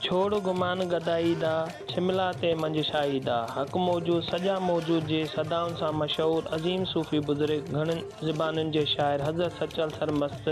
छोड़ गुमान गदाई दा शिमला ते मंजशाही दा हक़ मौजूद सजा मौजूद जे सदाउन सां मशहूर अज़ीम सूफ़ी बुज़ुर्ग घणनि ज़बानुनि जे शाइर हज़रत सचल सरमस्त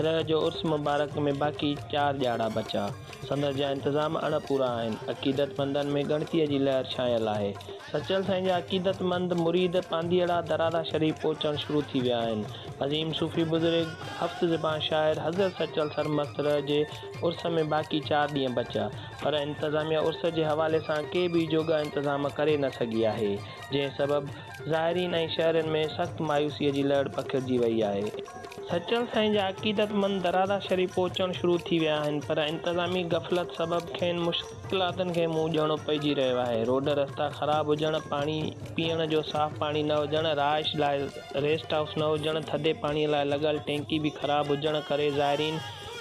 रह जो उर्स मुबारक में बाक़ी 4 ॼाड़ा बचा। संदर जा इंतज़ाम अणपूरा आहिनि। अक़ीदतमंदनि में ॻणतीअ जी लहर छायल आहे। सचल साईं जा अक़ीदतमंद मुरीद पांधीअड़ा दरारा शरीफ़ पहुचणु शुरू थी विया आहिनि। अज़ीम सूफ़ी बुज़ुर्ग हफ़्त ज़बान शाइर हज़रत सचल सरमस्त रह जे उर्स में बाक़ी 4 ॾींहं बचा, पर इंतज़ामिया उर्स जे हवाले सां के बि जोॻा इंतज़ाम करे न सघी आहे, जंहिं सबबि ज़ाइरीन ऐं शहरनि में सख़्त मायूसीअ जी लहर पखिड़िजी वई आहे। सचल साईं जा अक़ीदतमंद दरारा शरीफ़ पहुचणु शुरू थी विया आहिनि, पर इंतज़ामी ग़फ़लत सबबि खेनि मुश्किलातुनि खे मुंहुं ॾियणो पइजी रहियो आहे। रोड रस्ता ख़राब हुजण, पाणी पीअण जो साफ़ पाणी न हुजण, रहाइश लाइ रेस्ट हाउस न हुजण, थधे पाणीअ लाइ लॻल टैंकी बि ख़राब हुजण करे ज़ाइरीन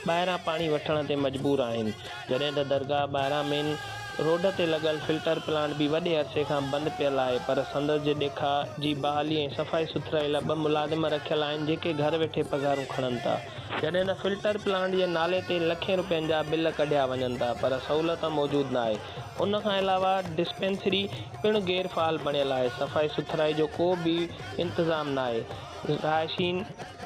ॿाहिरां पाणी वठण ते मजबूर आहिनि। जॾहिं त दरगाह ॿाहिरां मेन रोड ते लॻल फिल्टर प्लांट बि वॾे अरसे खां बंदि पियल आहे, पर संदर जे ॾेखा जी बहाली ऐं सफ़ाई सुथराई लाइ 2 मुलाज़िम रखियल आहिनि, जेके घर वेठे पघारूं खणनि था। जॾहिं त फिल्टर प्लांट जे नाले ते लखें रुपयनि जा बिल कढिया वञनि था, पर सहूलियत मौजूदु न आहे। उन खां अलावा डिस्पेंसरी पिणु गैर फ़ाल बणियल आहे। सफ़ाई सुथराई जो को बि इंतज़ाम न आहे।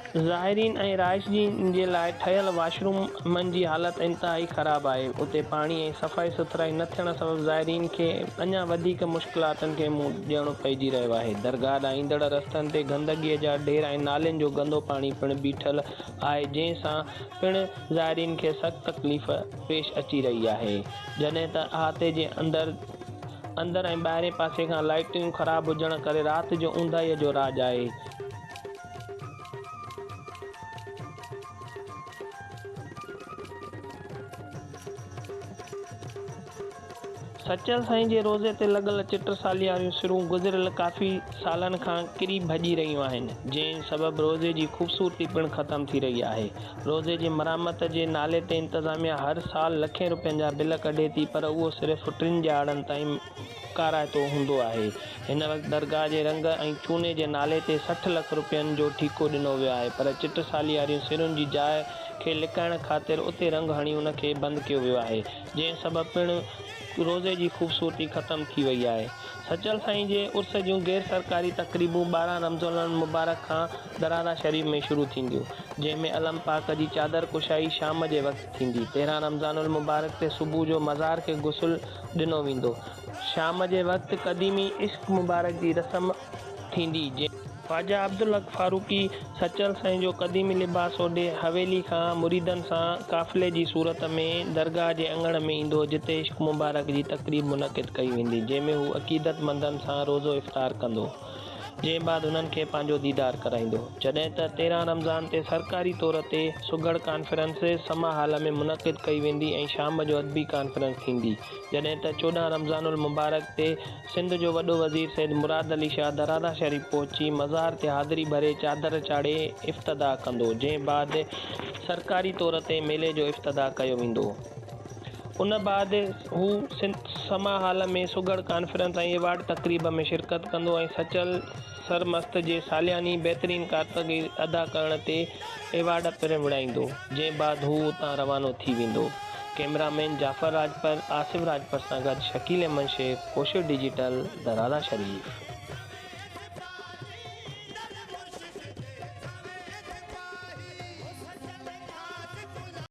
ज़ाइरीन ऐं रहाइशीन जे लाइ ठहियल वाशरूमनि जी हालत इंतिहाई ख़राब आहे। उते पाणी ऐं सफ़ाई सुथराई न थियण सबबि ज़ाइरीन खे अञा वधीक मुश्किलातुनि खे मुंहुं ॾियणो पइजी रहियो आहे। दरगाह ॾांहुं ईंदड़ रस्तनि ते गंदगीअ जा ढेर ऐं नालियुनि जो गंदो पाणी पिणु बीठल आहे, जंहिं सां पिणु ज़ाइरीन खे सख़्त तकलीफ़ पेश अची रही आहे। जॾहिं त अहाते जे अंदरि ऐं ॿाहिरें पासे खां लाइटूं ख़राब हुजण करे राति जो ऊंदाहीअ जो राॼु आहे। सचल साईं जे रोज़े ते लॻल चिटसाली वारियूं सिरूं गुज़िरियल काफ़ी सालनि खां किरी भॼी रहियूं आहिनि, जंहिं सबबि रोज़े जी ख़ूबसूरती पिणु ख़तमु थी रही आहे। रोज़े जी मरम्मत जे नाले ते इंतज़ामिया हर साल लखें रुपयनि जा बिल कढे थी, पर उहो सिर्फ़ु 3 ॼाड़नि ताईं काराइतो हूंदो आहे। हिन वक़्तु दरगाह जे रंग ऐं चूने जे नाले ते 60 लख रुपयनि जो ठीको ॾिनो वियो आहे, पर चिटसाली वारियूं सिरुनि जी जाइ खे लिकाइण ख़ातिर उते रंग हणी उन खे बंदि कयो वियो आहे, जंहिं सबबि पिणु रोज़े जी ख़ूबसूरती ख़तमु थी वई आहे। सचल साईं जे उर्स जूं गैर सरकारी तक़रीबूं 12 रमज़ानुल मुबारक खां दरारा शरीफ़ में शुरू थींदियूं, जंहिंमें अलम पाक जी चादर कुशाई शाम जे वक़्तु थींदी। 13 रमज़ानुल मुबारक ते सुबुह जो मज़ार खे गुस्ल ॾिनो वेंदो। शाम जे वक़्तु क़दीमी इश्क मुबारक जी रस्म थींदी। ख्वाजा अब्दुल हक फारूकी सचल साईं जो क़दीमी लिबास ओॾे हवेली खां मुरीदनि सां काफ़िले जी सूरत में दरगाह जे अङण में ईंदो, जिते इश्क मुबारक जी तक़रीब मुनक़िद कई वेंदी, जंहिंमें हू अक़ीदतमंदनि सां रोज़ो इफ़्तार कंदो, जंहिं बाद हुननि खे पंहिंजो दीदार कराईंदो। जॾहिं त 13 रमज़ान ते सरकारी तौर ते सुघड़ कॉन्फ्रेंस समा हाल में मुनक़िद कई वेंदी ऐं शाम जो अदबी कॉन्फ्रेंस थींदी। जॾहिं त 14 रमज़ानुल मुबारक ते सिंध जो वॾो वज़ीर सैयद मुराद अली शाह दरारा शरीफ़ पहुची मज़ार ते हाज़िरी भरे चादर चाढ़े इफ़्तिदा कंदो, जंहिं बाद सरकारी तौर ते मेले जो इफ़्तिदा कयो वेंदो। उन बाद हू समा हाल में सुघड़ कॉन्फ्रेंस ऐं एवार्ड तक़रीब में शिरकत कंदो ऐं सचल सरमस्त जे सालियानी बहितरीन कारकर्दगी अदा करण ते एवार्ड पिणु विरिहाईंदो, जंहिं बाद हू उतां रवानो थी वेंदो। कैमरामैन जाफ़र राजपर, आसिफ राजपर सां गॾु शकील अहमद शेख, कोशिश डिजिटल, दरारा शरीफ़।